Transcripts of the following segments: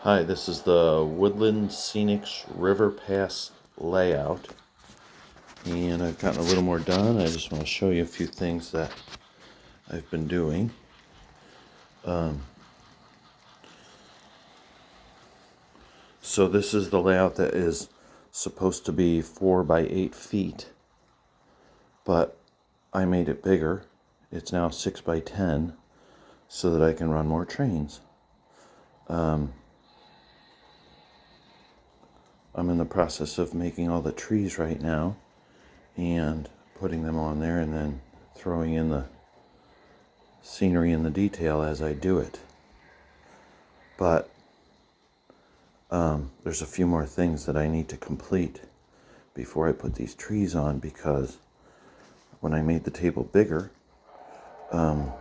Hi, this is the Woodland Scenics River Pass layout, and I've gotten a little more done. I just want to show you a few things that I've been doing. So this is the layout that is supposed to be 4 by 8 feet, but I made it bigger. It's now 6 by 10 so that I can run more trains. I'm in the process of making all the trees right now and putting them on there, and then throwing in the scenery and the detail as I do it. But there's a few more things that I need to complete before I put these trees on, because when I made the table bigger, a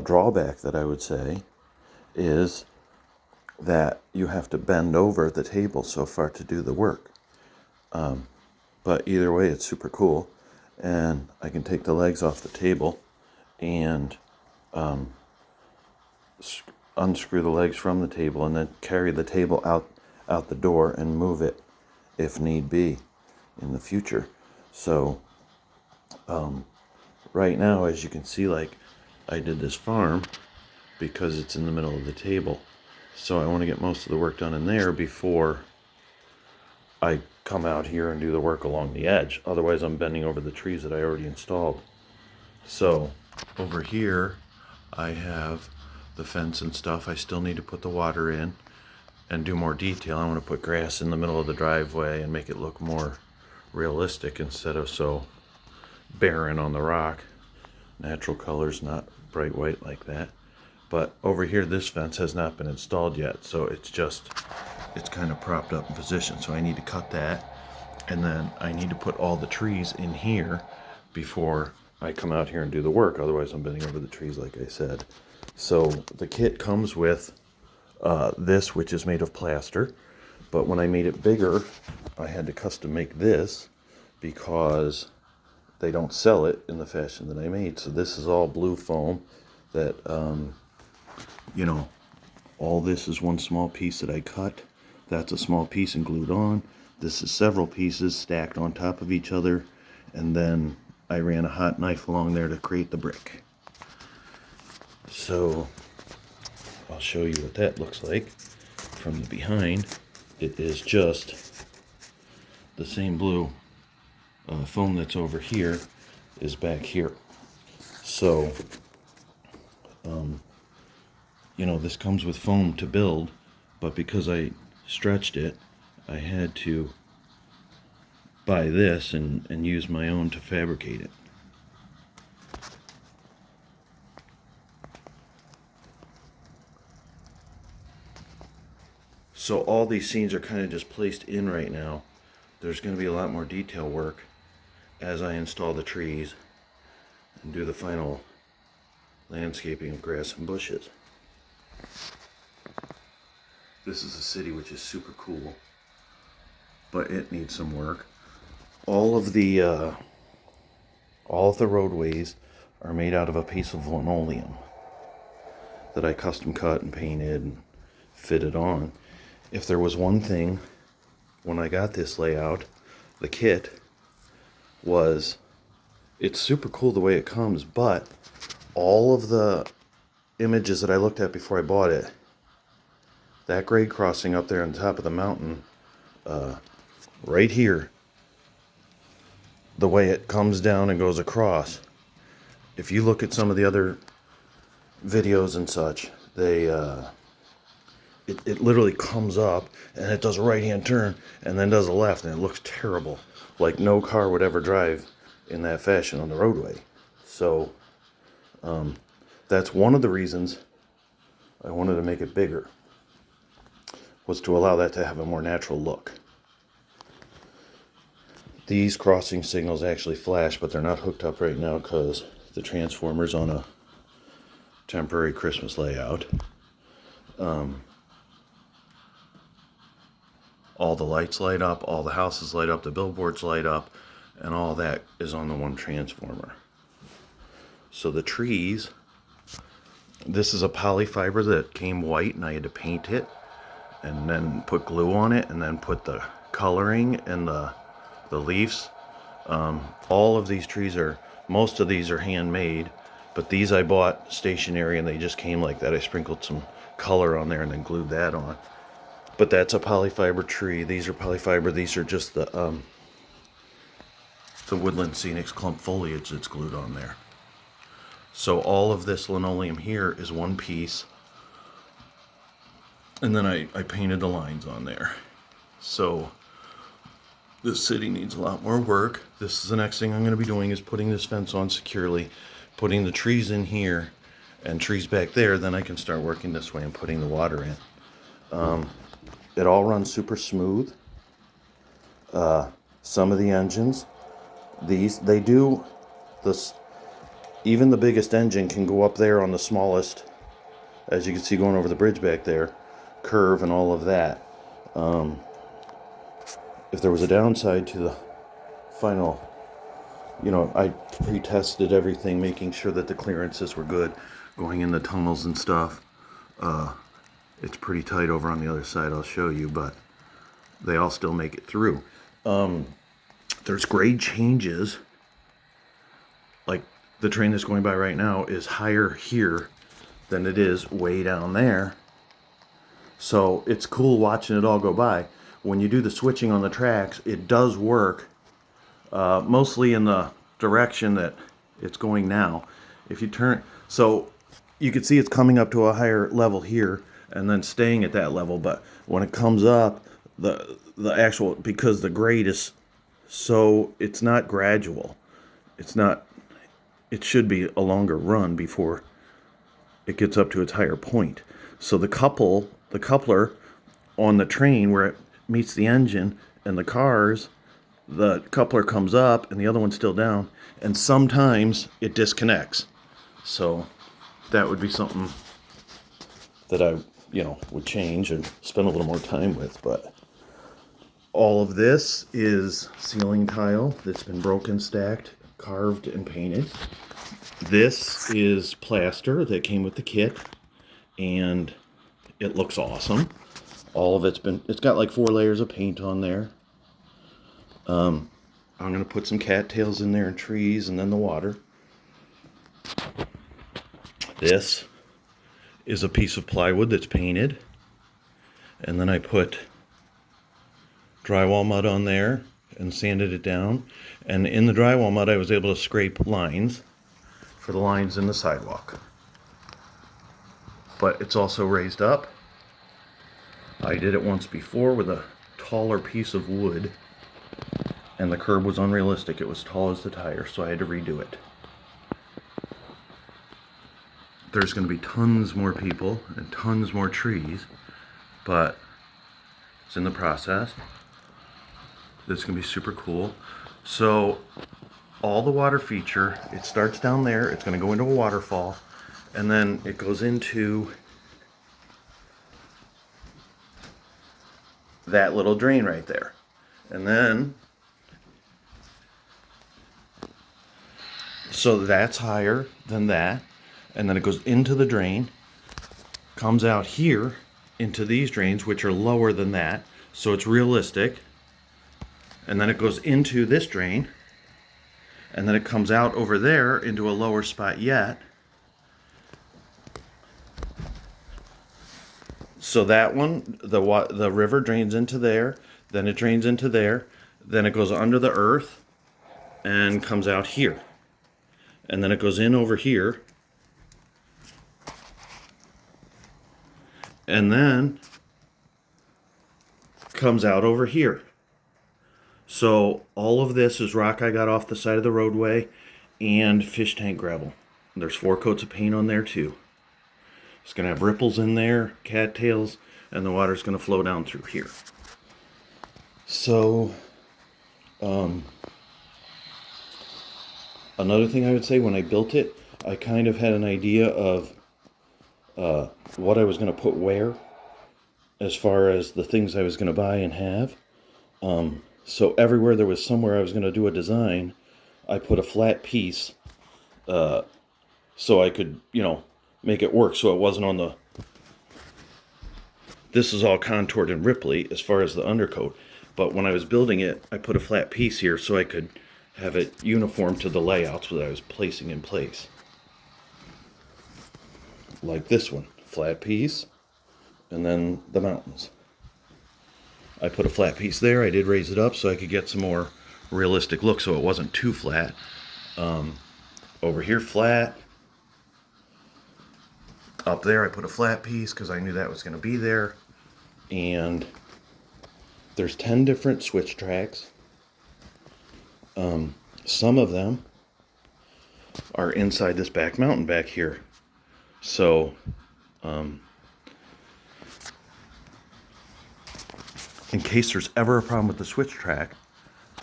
drawback that I would say is that you have to bend over the table so far to do the work. But either way, it's super cool, and I can take the legs off the table and unscrew the legs from the table, and then carry the table out the door and move it if need be in the future. So right now, as you can see, like, I did this farm because it's in the middle of the table, so I want to get most of the work done in there before I come out here and do the work along the edge. Otherwise, I'm bending over the trees that I already installed. So over here I have the fence and stuff. I still need to put the water in and do more detail. I want to put grass in the middle of the driveway and make it look more realistic instead of so barren on the rock. Natural colors, not bright white like that. But over here, this fence has not been installed yet, so it's kind of propped up in position. So I need to cut that, and then I need to put all the trees in here before I come out here and do the work. Otherwise, I'm bending over the trees, like I said. So the kit comes with this, which is made of plaster. But when I made it bigger, I had to custom make this because they don't sell it in the fashion that I made. So this is all blue foam that, all this is one small piece that I cut. That's a small piece and glued on. This is several pieces stacked on top of each other, and then I ran a hot knife along there to create the brick. So I'll show you what that looks like from the behind. It is just the same blue foam that's over here is back here. So this comes with foam to build, but because I stretched it, I had to buy this and use my own to fabricate it. So all these scenes are kind of just placed in right now. There's going to be a lot more detail work as I install the trees and do the final landscaping of grass and bushes. This is a city which is super cool, but it needs some work. All of the roadways are made out of a piece of linoleum that I custom cut and painted and fitted on. If there was one thing when I got this layout, the kit, was it's super cool the way it comes, but all of the images that I looked at before I bought it, that grade crossing up there on top of the mountain, right here, the way it comes down and goes across, if you look at some of the other videos and such, they it literally comes up and it does a right hand turn and then does a left, and it looks terrible, like no car would ever drive in that fashion on the roadway. So that's one of the reasons I wanted to make it bigger, was to allow that to have a more natural look. These crossing signals actually flash, but they're not hooked up right now because the transformer's on a temporary Christmas layout. All the lights light up, all the houses light up, the billboards light up, and all that is on the one transformer. So the trees, This is a polyfiber that came white, and I had to paint it and then put glue on it and then put the coloring and the leaves. All of these trees are, most of these are handmade, but these I bought stationary and they just came like that. I sprinkled some color on there and then glued that on. But that's a polyfiber tree. These are polyfiber. These are just the Woodland Scenics clump foliage that's glued on there. So all of this linoleum here is one piece. And then I painted the lines on there. So this city needs a lot more work. This is the next thing I'm going to be doing, is putting this fence on securely, putting the trees in here and trees back there. Then I can start working this way and putting the water in. It all runs super smooth. Some of the engines, they do this. Even the biggest engine can go up there on the smallest, as you can see going over the bridge back there, curve and all of that. If there was a downside to the final, I pre-tested everything, making sure that the clearances were good, going in the tunnels and stuff. It's pretty tight over on the other side, I'll show you, but they all still make it through. There's grade changes. Like the train that's going by right now is higher here than it is way down there. So it's cool watching it all go by. When you do the switching on the tracks, it does work, mostly in the direction that it's going now. If you turn, so you can see it's coming up to a higher level here and then staying at that level. But when it comes up, the actual, because the grade is, so it's not gradual. It should be a longer run before it gets up to its higher point. So the coupler on the train where it meets the engine and the cars, the coupler comes up and the other one's still down, and sometimes it disconnects. So that would be something that I, would change and spend a little more time with. But all of this is ceiling tile that's been broken, stacked, carved, and painted. This is plaster that came with the kit, and it looks awesome. All of it's got like 4 layers of paint on there. I'm going to put some cattails in there and trees and then the water. This is a piece of plywood that's painted. And then I put drywall mud on there and sanded it down. And in the drywall mud, I was able to scrape lines for the lines in the sidewalk. But it's also raised up. I did it once before with a taller piece of wood, and the curb was unrealistic. It was tall as the tire, so I had to redo it. There's going to be tons more people and tons more trees, but it's in the process. This is going to be super cool. So all the water feature, it starts down there. It's going to go into a waterfall, and then it goes into that little drain right there. And then, so that's higher than that. And then it goes into the drain, comes out here into these drains, which are lower than that. So it's realistic. And then it goes into this drain. And then it comes out over there into a lower spot yet. So that one, the river drains into there, then it drains into there, then it goes under the earth and comes out here. And then it goes in over here. And then comes out over here. So all of this is rock I got off the side of the roadway and fish tank gravel. There's 4 coats of paint on there too. It's going to have ripples in there, cattails, and the water's going to flow down through here. So, another thing I would say, when I built it, I kind of had an idea of what I was going to put where, as far as the things I was going to buy and have. So everywhere there was somewhere I was going to do a design, I put a flat piece so I could, make it work so it wasn't on the... This is all contoured and ripply as far as the undercoat. But when I was building it, I put a flat piece here so I could have it uniform to the layouts that I was placing in place. Like this one, flat piece, and then the mountains. I put a flat piece there. I did raise it up so I could get some more realistic look so it wasn't too flat. Over here, flat. Up there, I put a flat piece because I knew that was going to be there. And there's 10 different switch tracks. Some of them are inside this back mountain back here. So, in case there's ever a problem with the switch track,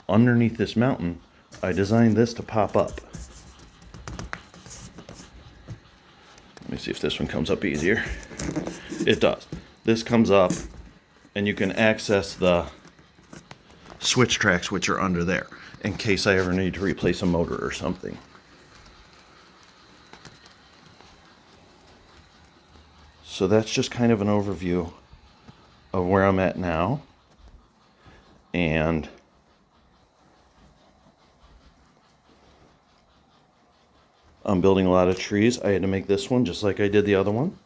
underneath this mountain, I designed this to pop up. Let me see if this one comes up easier. It does. This comes up, and you can access the switch tracks which are under there in case I ever need to replace a motor or something. So that's just kind of an overview of where I'm at now. And I'm building a lot of trees. I had to make this one just like I did the other one.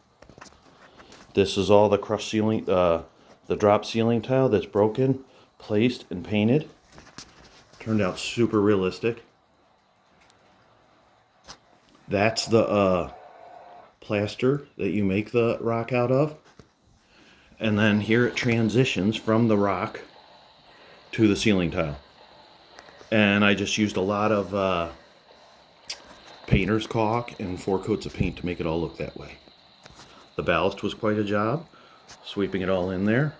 This is all the crushed ceiling, the drop ceiling tile that's broken, placed, and painted. Turned out super realistic. That's the plaster that you make the rock out of. And then here it transitions from the rock to the ceiling tile. And I just used a lot of painter's caulk and 4 coats of paint to make it all look that way. The ballast was quite a job, sweeping it all in there.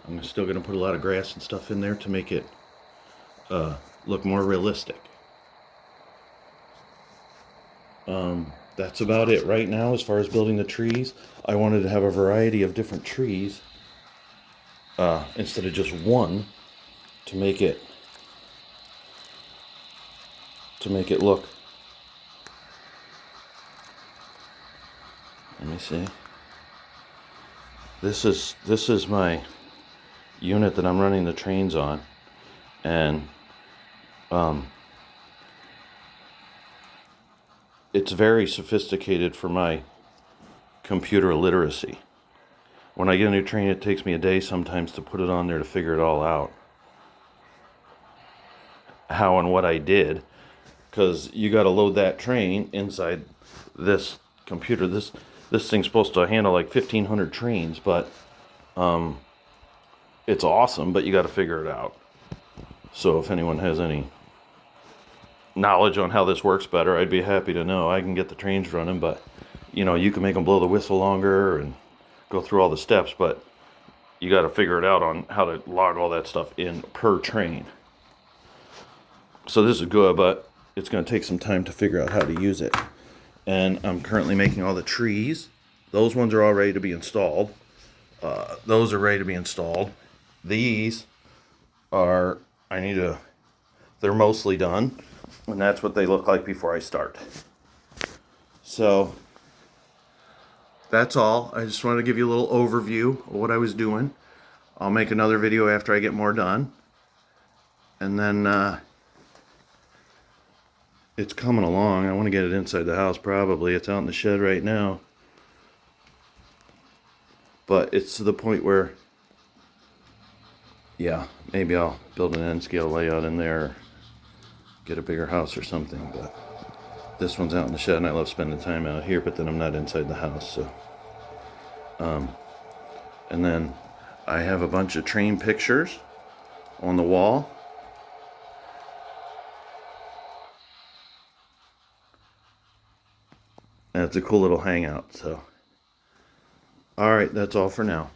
I'm still going to put a lot of grass and stuff in there to make it look more realistic. That's about it right now as far as building the trees. I wanted to have a variety of different trees instead of just one to make it look. Let me see. This is my unit that I'm running the trains on, and it's very sophisticated for my computer literacy. When I get a new train, it takes me a day sometimes to put it on there to figure it all out. How and what I did, because you got to load that train inside this computer. This thing's supposed to handle like 1,500 trains, but it's awesome, but you got to figure it out. So if anyone has any knowledge on how this works better, I'd be happy to know. I can get the trains running, but you know, you can make them blow the whistle longer and go through all the steps, but you got to figure it out on how to log all that stuff in per train. So this is good, but it's going to take some time to figure out how to use it. And I'm currently making all the trees. Those ones are all ready to be installed. Those are ready to be installed. These are, they're mostly done. And that's what they look like before I start. So that's all. I just wanted to give you a little overview of what I was doing. I'll make another video after I get more done. And then it's coming along. I want to get it inside the house probably. It's out in the shed right now. But it's to the point where, yeah, maybe I'll build an N-scale layout in there. Get a bigger house or something. But this one's out in the shed and I love spending time out here, but then I'm not inside the house. So, and then I have a bunch of train pictures on the wall. And it's a cool little hangout. So, all right, that's all for now.